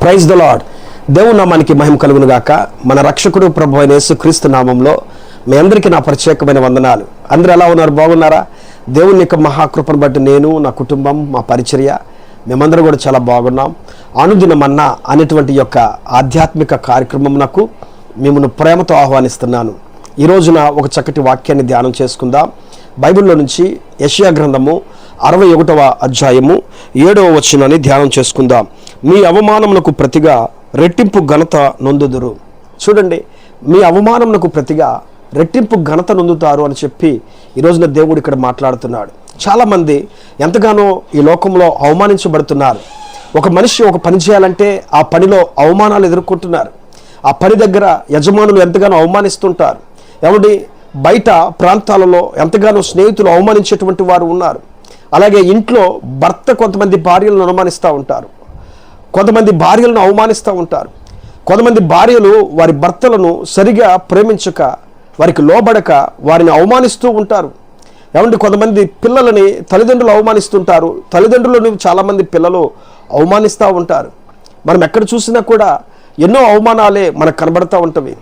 Praise the lord. దేవుని నామానికి మహిమ కలుగును గాక. మన రక్షకుడు ప్రభు అయిన యేసుక్రీస్తు నామంలో మీ అందరికీ నా ప్రత్యేకమైన వందనాలు. అందరూ ఎలా ఉన్నారు? బాగున్నారా? దేవుని యొక్క మహాకృపను బట్టి నేను, నా కుటుంబం, మా పరిచర్య మేమందరం కూడా చాలా బాగున్నాం. అనుదిన మన్నా అనేటువంటి యొక్క ఆధ్యాత్మిక కార్యక్రమమునకు మిమ్మల్ని ప్రేమతో ఆహ్వానిస్తున్నాను. ఈ రోజున ఒక చక్కటి వాక్యాన్ని ధ్యానం చేసుకుందాం. బైబిల్లో నుంచి యెషయా గ్రంథము 61వ అధ్యాయము 7వ వచనాన్ని ధ్యానం చేసుకుందాం. మీ అవమానమునకు ప్రతిగా రెట్టింపు ఘనత నొందుదురు. చూడండి, మీ అవమానమునకు ప్రతిగా రెట్టింపు ఘనత నొందుతారు అని చెప్పి ఈరోజున దేవుడు ఇక్కడ మాట్లాడుతున్నాడు. చాలామంది ఎంతగానో ఈ లోకంలో అవమానించబడుతున్నారు. ఒక మనిషి ఒక పని చేయాలంటే ఆ పనిలో అవమానాలు ఎదుర్కొంటున్నారు. ఆ పని దగ్గర యజమానులు ఎంతగానో అవమానిస్తుంటారు. ఎవడి బయట ప్రాంతాలలో ఎంతగానో స్నేహితులు అవమానించేటువంటి వారు ఉన్నారు. అలాగే ఇంట్లో భర్త కొంతమంది భార్యలను అనుమానిస్తూ ఉంటారు, కొంతమంది భార్యలను అవమానిస్తూ ఉంటారు. కొంతమంది భార్యలు వారి భర్తలను సరిగా ప్రేమించక, వారికి లోబడక వారిని అవమానిస్తూ ఉంటారు. ఏమంటే కొంతమంది పిల్లలని తల్లిదండ్రులు అవమానిస్తుంటారు, తల్లిదండ్రులను చాలామంది పిల్లలు అవమానిస్తూ ఉంటారు. మనం ఎక్కడ చూసినా కూడా ఎన్నో అవమానాలే మనకు కనబడుతూ ఉంటవి.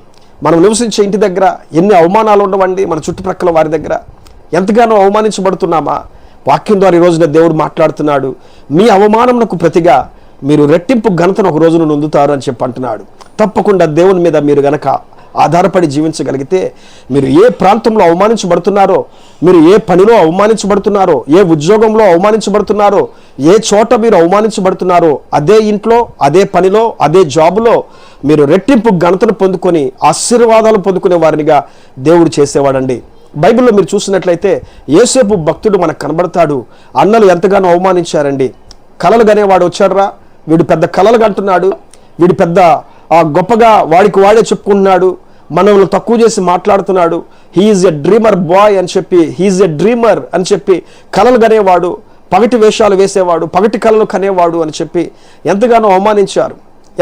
మనం నివసించే ఇంటి దగ్గర ఎన్ని అవమానాలు ఉండవండి. మన చుట్టుప్రక్కల వారి దగ్గర ఎంతగానో అవమానించబడుతున్నామా? వాక్యం ద్వారా ఈ రోజున దేవుడు మాట్లాడుతున్నాడు. మీ అవమానమునకు ప్రతిగా మీరు రెట్టింపు ఘనతను ఒక రోజున నొందుతారు అని చెప్పి అంటున్నాడు. తప్పకుండా దేవుని మీద మీరు గనక ఆధారపడి జీవించగలిగితే, మీరు ఏ ప్రాంతంలో అవమానించబడుతున్నారో, మీరు ఏ పనిలో అవమానించబడుతున్నారో, ఏ ఉద్యోగంలో అవమానించబడుతున్నారో, ఏ చోట మీరు అవమానించబడుతున్నారో, అదే ఇంట్లో, అదే పనిలో, అదే జాబులో మీరు రెట్టింపు ఘనతను పొందుకొని ఆశీర్వాదాలు పొందుకునే వారినిగా దేవుడు చేసేవాడండి. బైబిల్లో మీరు చూసినట్లయితే యోసేపు భక్తుడు మనకు కనబడతాడు. అన్నలు ఎంతగానో అవమానించారండి. కలలు గనేవాడు వచ్చాడురా, వీడు పెద్ద కలలు కంటున్నాడు, వీడు పెద్ద గొప్పగా వాడికి వాడే చెప్పుకుంటున్నాడు, మనల్ని తక్కువ చేసి మాట్లాడుతున్నాడు, హీఈస్ ఎ డ్రీమర్ బాయ్ అని చెప్పి, హీఈస్ ఎ డ్రీమర్ అని చెప్పి కలలు కనేవాడు, పగటి వేషాలు వేసేవాడు, పగటి కలలు కనేవాడు అని చెప్పి ఎంతగానో అవమానించారు.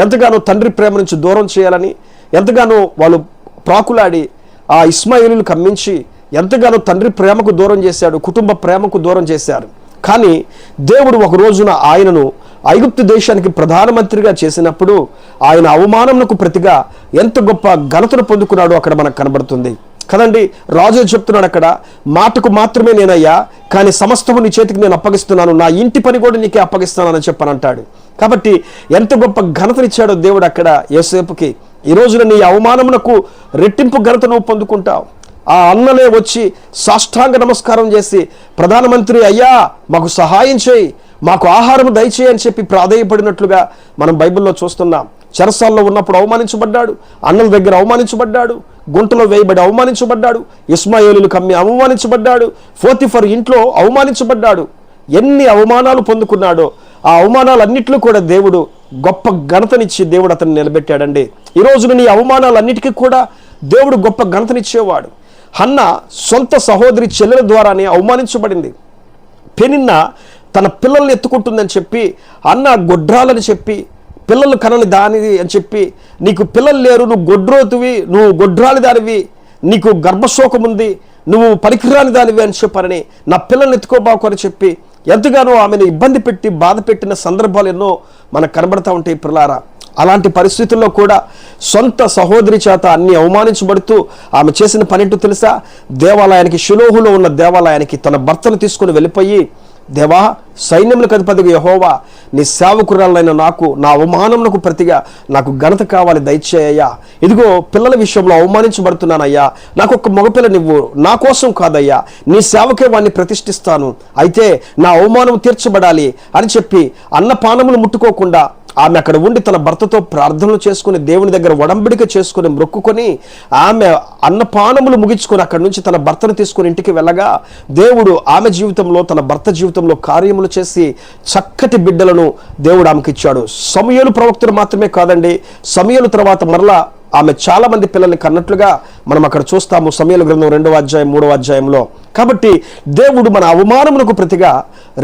ఎంతగానో తండ్రి ప్రేమ నుంచి దూరం చేయాలని ఎంతగానో వాళ్ళు ప్రాకులాడి ఆ ఇస్మాయిలును కమ్మించి ఎంతగానో తండ్రి ప్రేమకు దూరం చేశాడు, కుటుంబ ప్రేమకు దూరం చేశారు. కానీ దేవుడు ఒక రోజున ఆయనను ఐగుప్తు దేశానికి ప్రధానమంత్రిగా చేసినప్పుడు ఆయన అవమానమునకు ప్రతిగా ఎంత గొప్ప ఘనతను పొందుకున్నాడో అక్కడ మనకు కనబడుతుంది కదండి. రాజు చెప్తున్నాడు అక్కడ, మాటకు మాత్రమే నేనయ్యా, కానీ సమస్తము నీ చేతికి నేను అప్పగిస్తున్నాను, నా ఇంటి పని కూడా నీకే అప్పగిస్తున్నానని చెప్పనంటాడు. కాబట్టి ఎంత గొప్ప ఘనతనిచ్చాడో దేవుడు అక్కడ యోసేపుకి. ఈ రోజున నీ అవమానమునకు రెట్టింపు ఘనత నువ్వు పొందుకుంటావు. ఆ అన్నలే వచ్చి సాష్టాంగ నమస్కారం చేసి, ప్రధానమంత్రి అయ్యా మాకు సహాయం చేయి, మాకు ఆహారం దయచేయి అని చెప్పి ప్రాధేయపడినట్లుగా మనం బైబిల్లో చూస్తున్నాం. చెరసాల్లో ఉన్నప్పుడు అవమానించబడ్డాడు, అన్నల దగ్గర అవమానించబడ్డాడు, గుంటలో వేయబడి అవమానించబడ్డాడు, ఇస్మాయేలును కమ్మి అవమానించబడ్డాడు, పోతిఫర్ ఇంట్లో అవమానించబడ్డాడు. ఎన్ని అవమానాలు పొందుకున్నాడో ఆ అవమానాలన్నింటిలో కూడా దేవుడు గొప్ప ఘనతనిచ్చి దేవుడు అతన్ని నిలబెట్టాడండి. ఈ రోజున నీ అవమానాలన్నిటికీ కూడా దేవుడు గొప్ప ఘనతనిచ్చేవాడు. హన్న సొంత సహోదరి చెల్లెల ద్వారానే అవమానించబడింది. పెనిన్న తన పిల్లల్ని ఎత్తుకుంటుందని చెప్పి, అన్న గొడ్రాలని చెప్పి, పిల్లలు కనని దానిది అని చెప్పి, నీకు పిల్లలు లేరు, నువ్వు గొడ్రోతువి, నువ్వు గొడ్రాలి దానివి, నీకు గర్భశోకం ఉంది, నువ్వు పనికిరాని దానివి అని చెప్పారని, నా పిల్లల్ని ఎత్తుకోబాకు అని చెప్పి ఎంతగానో ఆమెను ఇబ్బంది పెట్టి బాధ పెట్టిన సందర్భాలు ఎన్నో మనకు కనబడతా ఉంటాయి పిల్లారా. అలాంటి పరిస్థితుల్లో కూడా సొంత సహోదరి చేత అన్ని అవమానించబడుతూ ఆమె చేసిన పనేంటో తెలుసా? దేవాలయానికి, షిలోహులో ఉన్న దేవాలయానికి తన భర్తను తీసుకుని వెళ్ళిపోయి, దేవా, సైన్యములకు అధిపతిగా యెహోవా, నీ సేవకురాలైన నాకు నా అవమానమునకు ప్రతిగా నాకు ఘనత కావాలి, దయచేయ్యా. ఇదిగో పిల్లల విషయంలో అవమానించబడుతున్నానయ్యా, నాకు ఒక మగపిల్ల నువ్వు, నా కోసం కాదయ్యా, నీ సేవకే వాడిని ప్రతిష్ఠిస్తాను, అయితే నా అవమానం తీర్చబడాలి అని చెప్పి అన్నపానములు ముట్టుకోకుండా ఆమె అక్కడ ఉండి తన భర్తతో ప్రార్థనలు చేసుకుని, దేవుని దగ్గర ఒడంబడిక చేసుకుని, మొక్కుకొని, ఆమె అన్నపానములు ముగించుకొని అక్కడి నుంచి తన భర్తను తీసుకుని ఇంటికి వెళ్ళగా దేవుడు ఆమె జీవితంలో, తన భర్త జీవితంలో కార్యములు చేసి చక్కటి బిడ్డలను దేవుడు ఆమెకి ఇచ్చాడు. సమూయేలు ప్రవక్తలు మాత్రమే కాదండి, సమూయేలు తర్వాత మరలా ఆమె చాలా మంది పిల్లల్ని కన్నట్లుగా మనం అక్కడ చూస్తాము. సమూయేలు గ్రంథం 2వ అధ్యాయం 3వ అధ్యాయంలో కాబట్టి దేవుడు మన అవమానములకు ప్రతిగా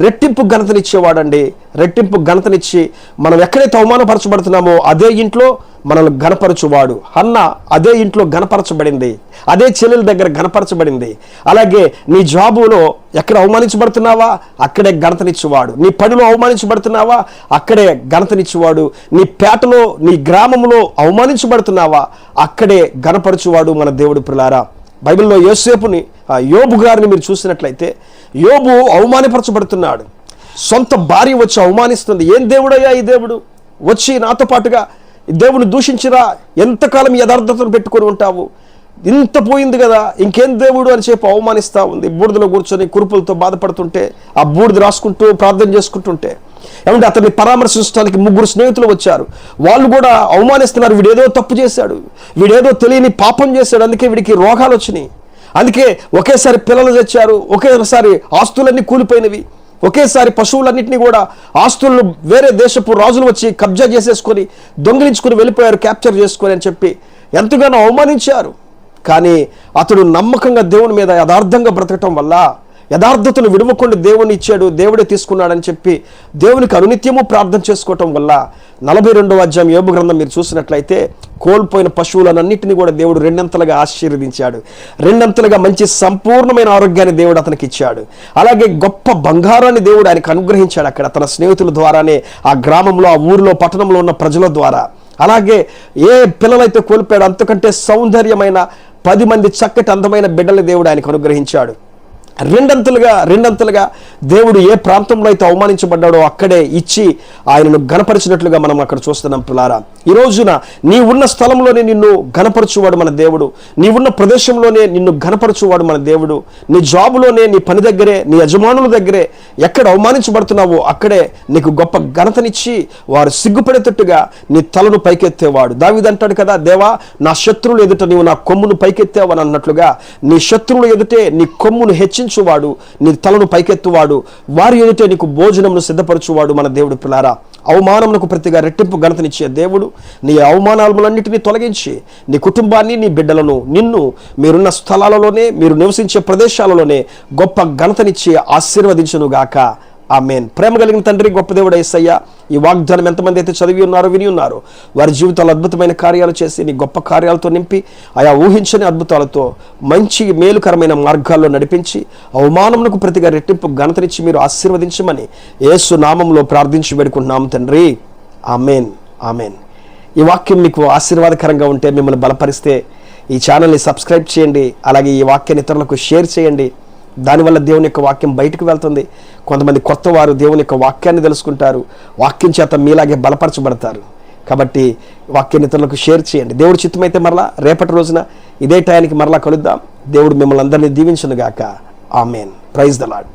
రెట్టింపు ఘనతనిచ్చేవాడండి. రెట్టింపు ఘనతనిచ్చి మనం ఎక్కడైతే అవమానపరచబడుతున్నామో అదే ఇంట్లో మనల్ని ఘనపరచువాడు. హన్న అదే ఇంట్లో ఘనపరచబడింది, అదే చెల్లెల దగ్గర ఘనపరచబడింది. అలాగే నీ జాబులో ఎక్కడ అవమానించబడుతున్నావా అక్కడే ఘనతనిచ్చేవాడు. నీ పనిలో అవమానించబడుతున్నావా అక్కడే ఘనతనిచ్చేవాడు. నీ పేటలో నీ గ్రామంలో అవమానించబడుతున్నావా అక్కడే ఘనపరచువాడు మన దేవుడు. ప్రియులారా, బైబిల్లో యోబు గారిని మీరు చూసినట్లయితే యోబు అవమానపరచబడుతున్నాడు. సొంత భార్య వచ్చి అవమానిస్తుంది. ఏం దేవుడయ్యా ఈ దేవుడు, వచ్చి నాతో పాటుగా దేవుని దూషించిరా, ఎంతకాలం యథార్థతను పెట్టుకొని ఉంటావు, ఇంత పోయింది కదా, ఇంకేం దేవుడు అని చెప్పి అవమానిస్తూ ఉంది. బూడిదలో కూర్చొని కురుపులతో బాధపడుతుంటే ఆ బూడిద రాసుకుంటూ ప్రార్థన చేసుకుంటుంటే ఏమంటే అతన్ని పరామర్శించడానికి 3 స్నేహితులు వచ్చారు. వాళ్ళు కూడా అవమానిస్తున్నారు. వీడేదో తప్పు చేశాడు, వీడేదో తెలియని పాపం చేశాడు, అందుకే వీడికి రోగాలు వచ్చినాయి, అందుకే ఒకేసారి పిల్లలు తెచ్చారు, ఒకేసారి ఆస్తులన్నీ కూలిపోయినవి, ఒకేసారి పశువులన్నింటినీ కూడా ఆస్తులను వేరే దేశపు రాజులు వచ్చి కబ్జా చేసేసుకొని దొంగిలించుకుని వెళ్ళిపోయారు, క్యాప్చర్ చేసుకొని అని చెప్పి ఎంతగానో అవమానించారు. కానీ అతడు నమ్మకంగా దేవుని మీద యథార్థంగా బ్రతకటం వల్ల, యథార్థతను విడవకుండా దేవుని ఇచ్చాడు, దేవుడే తీసుకున్నాడని చెప్పి దేవునికి అనునిత్యము ప్రార్థన చేసుకోవటం వల్ల 42వ అధ్యాయం యోబు గ్రంథం మీరు చూసినట్లయితే కోల్పోయిన పశువులన్నింటినీ కూడా దేవుడు రెండంతలుగా ఆశీర్వదించాడు. రెండంతలుగా మంచి సంపూర్ణమైన ఆరోగ్యాన్ని దేవుడు అతనికి ఇచ్చాడు. అలాగే గొప్ప బంగారాన్ని దేవుడు ఆయనకు అనుగ్రహించాడు అక్కడ తన స్నేహితుల ద్వారానే, ఆ గ్రామంలో, ఆ ఊరిలో, పట్టణంలో ఉన్న ప్రజల ద్వారా. అలాగే ఏ పిల్లలైతే కోల్పోయాడు అంతకంటే సౌందర్యమైన 10 మంది చక్కటి అందమైన బిడ్డల్ని దేవుడు ఆయనకు అనుగ్రహించాడు. రెండంతలుగా దేవుడు ఏ ప్రాంతంలో అయితే అవమానించబడ్డాడో అక్కడే ఇచ్చి ఆయనను ఘనపరిచినట్లుగా మనం అక్కడ చూస్తున్నాం. పిల్లారా, ఈ రోజున నీ ఉన్న స్థలంలోనే నిన్ను ఘనపరచువాడు మన దేవుడు, నీ ఉన్న ప్రదేశంలోనే నిన్ను ఘనపరచువాడు మన దేవుడు. నీ జాబులోనే, నీ పని దగ్గరే, నీ యజమానుల దగ్గరే ఎక్కడ అవమానించబడుతున్నావో అక్కడే నీకు గొప్ప ఘనతనిచ్చి వారు సిగ్గుపడేటట్టుగా నీ తలను పైకెత్తేవాడు. దావీదు అంటాడు కదా, దేవా నా శత్రువులు ఎదుట నీవు నా కొమ్మును పైకెత్తావని అన్నట్లుగా నీ శత్రువులు ఎదుటే నీ కొమ్మును హెచ్చించువాడు, నీ తలను పైకెత్తువాడు, వారి ఎదుటే నీకు భోజనమును సిద్ధపరచువాడు మన దేవుడు. పిల్లారా, అవమానమునకు ప్రతిగా రెట్టింపు ఘనతనిచ్చే దేవుడు నీ అవమానాలన్నింటినీ తొలగించి నీ కుటుంబాన్ని, నీ బిడ్డలను, నిన్ను మీరున్న స్థలాలలోనే, మీరు నివసించే ప్రదేశాలలోనే గొప్ప ఘనతనిచ్చి ఆశీర్వదించునుగాక. ఆమేన్. ప్రేమ కలిగిన తండ్రి, గొప్ప దేవుడు యేసయ్య, ఈ వాగ్దానం ఎంతమంది అయితే చదివి ఉన్నారో, విని ఉన్నారో, వారి జీవితాలు అద్భుతమైన కార్యాలు చేసి నీ గొప్ప కార్యాలతో నింపి, ఆయా ఊహించని అద్భుతాలతో మంచి మేలుకరమైన మార్గాల్లో నడిపించి అవమానమునకు ప్రతిగా రెట్టింపు ఘనతనిచ్చి మీరు ఆశీర్వదించమని యేసు నామములో ప్రార్థించి వేడుకుంటున్నాం తండ్రి. ఆమేన్, ఆమేన్. ఈ వాక్యం మీకు ఆశీర్వాదకరంగా ఉంటే, మిమ్మల్ని బలపరిస్తే ఈ ఛానల్ని సబ్స్క్రైబ్ చేయండి. అలాగే ఈ వాక్యాన్ని ఇతరులకు షేర్ చేయండి. దానివల్ల దేవుని యొక్క వాక్యం బయటకు వెళ్తుంది. కొంతమంది కొత్త వారు దేవుని యొక్క వాక్యాన్ని తెలుసుకుంటారు, వాక్యం చేత మీలాగే బలపరచబడతారు. కాబట్టి వాక్యాన్ని ఇతరులకు షేర్ చేయండి. దేవుడి చిత్తమైతే మరలా రేపటి రోజున ఇదే టయానికి మరలా కలుద్దాం. దేవుడు మిమ్మల్ని అందరినీ దీవించునుగాక. ఆమేన్. Praise the lord.